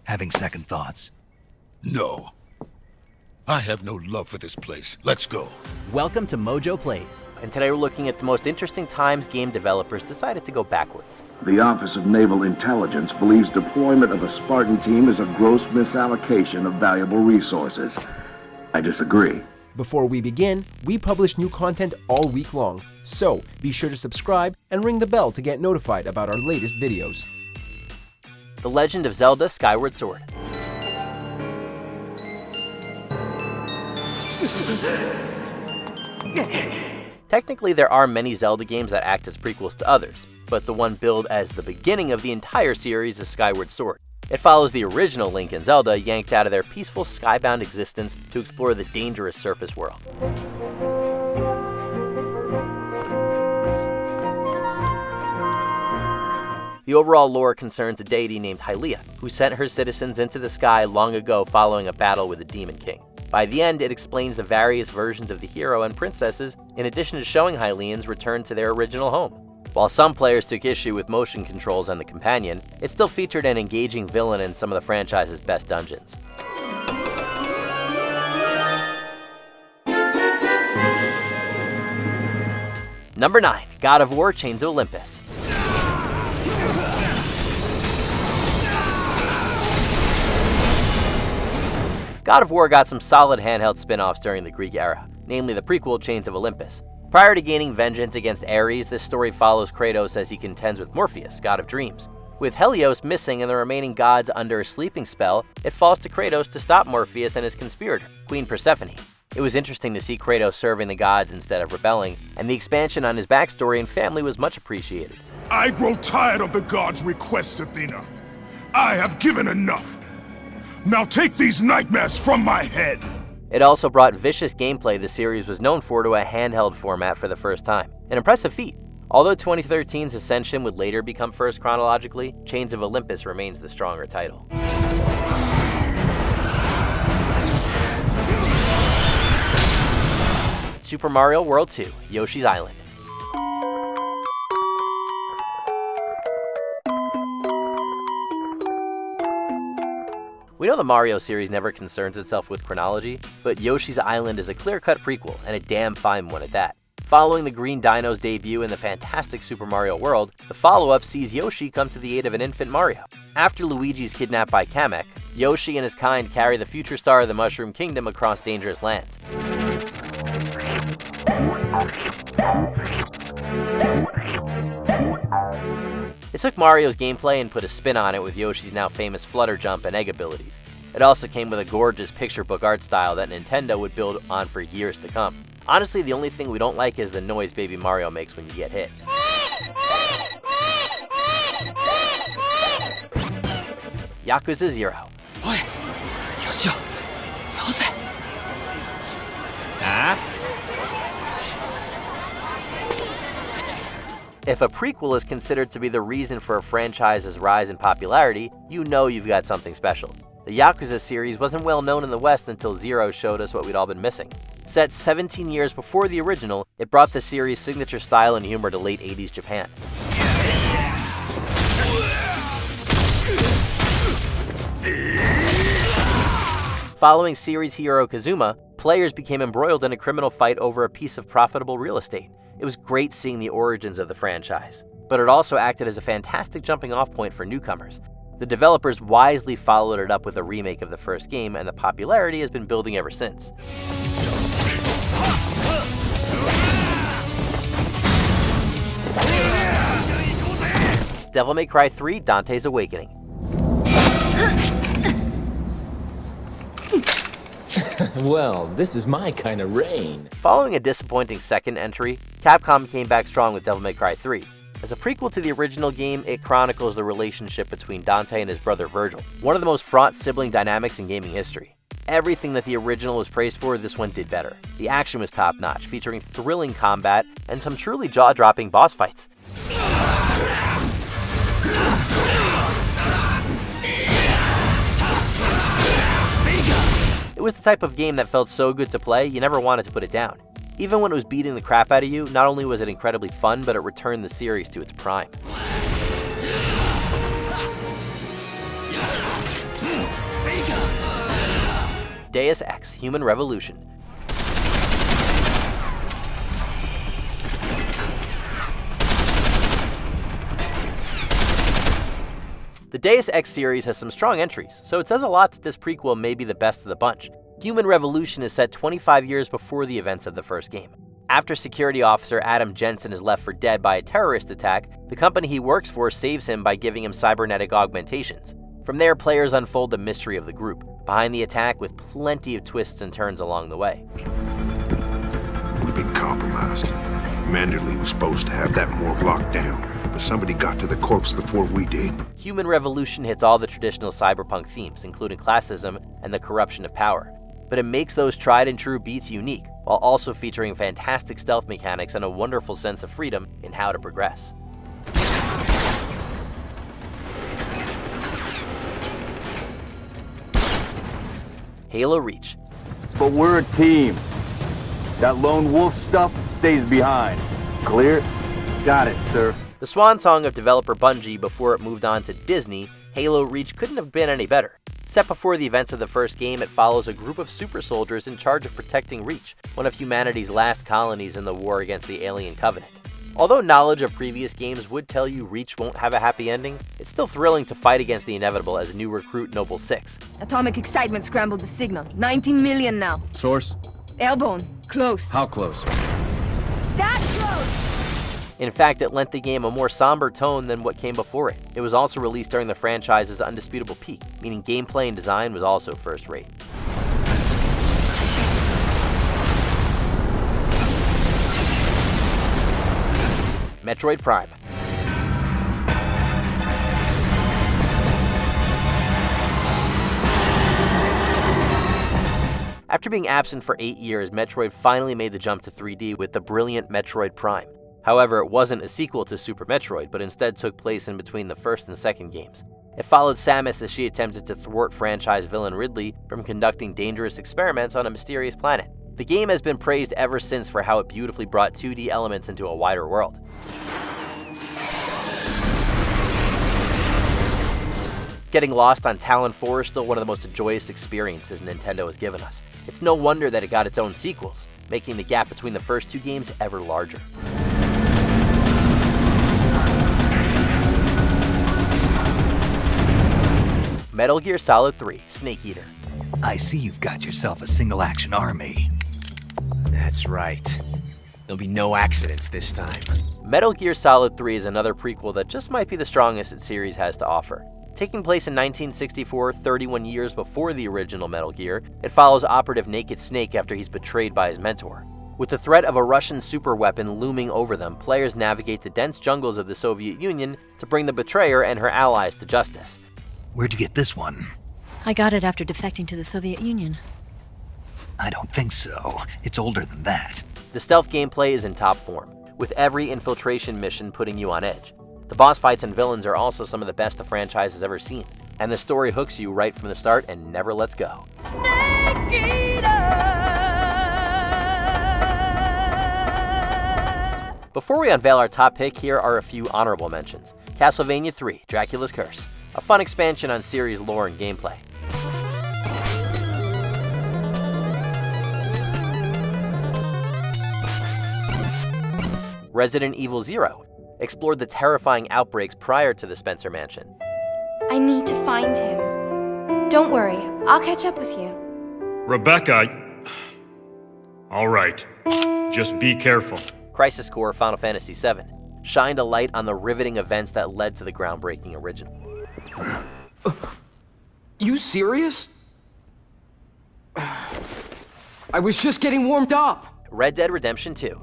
having second thoughts? No. I have no love for this place. Let's go. Welcome to MojoPlays, and today we're looking at the most interesting times game developers decided to go backwards. The Office of Naval Intelligence believes deployment of a Spartan team is a gross misallocation of valuable resources. I disagree. Before we begin, we publish new content all week long, so be sure to subscribe and ring the bell to get notified about our latest videos. The Legend of Zelda: Skyward Sword. Technically, there are many Zelda games that act as prequels to others, but the one billed as the beginning of the entire series is Skyward Sword. It follows the original Link and Zelda yanked out of their peaceful skybound existence to explore the dangerous surface world. The overall lore concerns a deity named Hylia, who sent her citizens into the sky long ago following a battle with the Demon King. By the end, it explains the various versions of the hero and princesses, in addition to showing Hylians return to their original home. While some players took issue with motion controls and the companion, it still featured an engaging villain in some of the franchise's best dungeons. Number 9. God of War: Chains of Olympus. God of War got some solid handheld spin-offs during the Greek era, namely the prequel Chains of Olympus. Prior to gaining vengeance against Ares, this story follows Kratos as he contends with Morpheus, god of dreams. With Helios missing and the remaining gods under a sleeping spell, it falls to Kratos to stop Morpheus and his conspirator, Queen Persephone. It was interesting to see Kratos serving the gods instead of rebelling, and the expansion on his backstory and family was much appreciated. I grow tired of the gods' requests, Athena. I have given enough. Now take these nightmares from my head! It also brought vicious gameplay the series was known for to a handheld format for the first time. An impressive feat. Although 2013's Ascension would later become first chronologically, Chains of Olympus remains the stronger title. Super Mario World 2: Yoshi's Island. We know the Mario series never concerns itself with chronology, but Yoshi's Island is a clear-cut prequel, and a damn fine one at that. Following the Green Dino's debut in the fantastic Super Mario World, the follow-up sees Yoshi come to the aid of an infant Mario. After Luigi's kidnapped by Kamek, Yoshi and his kind carry the future star of the Mushroom Kingdom across dangerous lands. It took Mario's gameplay and put a spin on it with Yoshi's now famous flutter jump and egg abilities. It also came with a gorgeous picture book art style that Nintendo would build on for years to come. Honestly, the only thing we don't like is the noise Baby Mario makes when you get hit. Yakuza 0. If a prequel is considered to be the reason for a franchise's rise in popularity, you know you've got something special. The Yakuza series wasn't well known in the West until Zero showed us what we'd all been missing. Set 17 years before the original, it brought the series' signature style and humor to late 80s Japan. Following series hero Kazuma, players became embroiled in a criminal fight over a piece of profitable real estate. It was great seeing the origins of the franchise, but it also acted as a fantastic jumping-off point for newcomers. The developers wisely followed it up with a remake of the first game, and the popularity has been building ever since. Devil May Cry 3: Dante's Awakening. Well, this is my kind of rain. Following a disappointing second entry, Capcom came back strong with Devil May Cry 3. As a prequel to the original game, it chronicles the relationship between Dante and his brother Virgil, one of the most fraught sibling dynamics in gaming history. Everything that the original was praised for, this one did better. The action was top-notch, featuring thrilling combat and some truly jaw-dropping boss fights. It was the type of game that felt so good to play, you never wanted to put it down. Even when it was beating the crap out of you, not only was it incredibly fun, but it returned the series to its prime. Deus Ex: Human Revolution. The Deus Ex series has some strong entries, so it says a lot that this prequel may be the best of the bunch. Human Revolution is set 25 years before the events of the first game. After security officer Adam Jensen is left for dead by a terrorist attack, the company he works for saves him by giving him cybernetic augmentations. From there, players unfold the mystery of the group, behind the attack with plenty of twists and turns along the way. We've been compromised. Manderley was supposed to have that morgue locked down, but somebody got to the corpse before we did. Human Revolution hits all the traditional cyberpunk themes, including classism and the corruption of power. But it makes those tried and true beats unique, while also featuring fantastic stealth mechanics and a wonderful sense of freedom in how to progress. Halo Reach. But we're a team. That lone wolf stuff stays behind. Clear? Got it, sir. The swan song of developer Bungie before it moved on to Disney, Halo Reach couldn't have been any better. Set before the events of the first game, it follows a group of super soldiers in charge of protecting Reach, one of humanity's last colonies in the war against the Alien Covenant. Although knowledge of previous games would tell you Reach won't have a happy ending, it's still thrilling to fight against the inevitable as new recruit Noble 6. Atomic excitement scrambled the signal. 19 million now. Source? Airborne. Close. How close? That close! In fact, it lent the game a more somber tone than what came before it. It was also released during the franchise's undisputable peak, meaning gameplay and design was also first-rate. Metroid Prime. After being absent for 8 years, Metroid finally made the jump to 3D with the brilliant Metroid Prime. However, it wasn't a sequel to Super Metroid, but instead took place in between the first and second games. It followed Samus as she attempted to thwart franchise villain Ridley from conducting dangerous experiments on a mysterious planet. The game has been praised ever since for how it beautifully brought 2D elements into a wider world. Getting lost on Talon 4 is still one of the most joyous experiences Nintendo has given us. It's no wonder that it got its own sequels, making the gap between the first two games ever larger. Metal Gear Solid 3: Snake Eater. I see you've got yourself a single-action army. That's right. There'll be no accidents this time. Metal Gear Solid 3 is another prequel that just might be the strongest its series has to offer. Taking place in 1964, 31 years before the original Metal Gear, it follows Operative Naked Snake after he's betrayed by his mentor. With the threat of a Russian superweapon looming over them, players navigate the dense jungles of the Soviet Union to bring the betrayer and her allies to justice. Where'd you get this one? I got it after defecting to the Soviet Union. I don't think so. It's older than that. The stealth gameplay is in top form, with every infiltration mission putting you on edge. The boss fights and villains are also some of the best the franchise has ever seen, and the story hooks you right from the start and never lets go. Snake Eater! Before we unveil our top pick, here are a few honorable mentions. Castlevania 3: Dracula's Curse, a fun expansion on series lore and gameplay. Resident Evil 0 explored the terrifying outbreaks prior to the Spencer Mansion. I need to find him. Don't worry, I'll catch up with you. Rebecca, all right, just be careful. Crisis Core Final Fantasy VII shined a light on the riveting events that led to the groundbreaking original. You serious? I was just getting warmed up. Red Dead Redemption 2.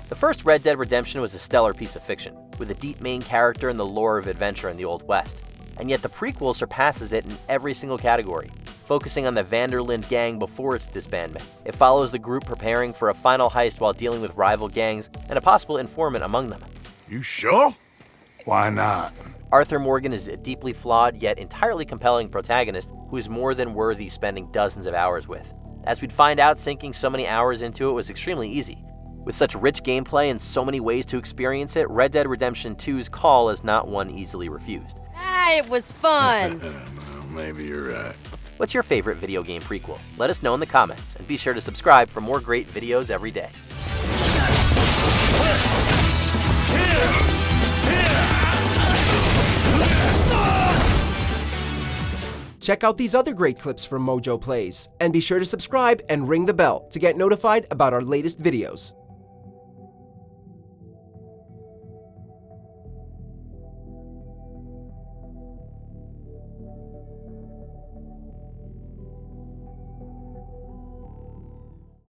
The first Red Dead Redemption was a stellar piece of fiction, with a deep main character and the lore of adventure in the Old West. And yet the prequel surpasses it in every single category, focusing on the Vanderlyn gang before its disbandment. It follows the group preparing for a final heist while dealing with rival gangs and a possible informant among them. You sure? Why not? Arthur Morgan is a deeply flawed yet entirely compelling protagonist who is more than worthy spending dozens of hours with. As we'd find out, sinking so many hours into it was extremely easy. With such rich gameplay and so many ways to experience it, Red Dead Redemption 2's call is not one easily refused. It was fun! Well, maybe you're right. What's your favorite video game prequel? Let us know in the comments, and be sure to subscribe for more great videos every day. Check out these other great clips from MojoPlays, and be sure to subscribe and ring the bell to get notified about our latest videos.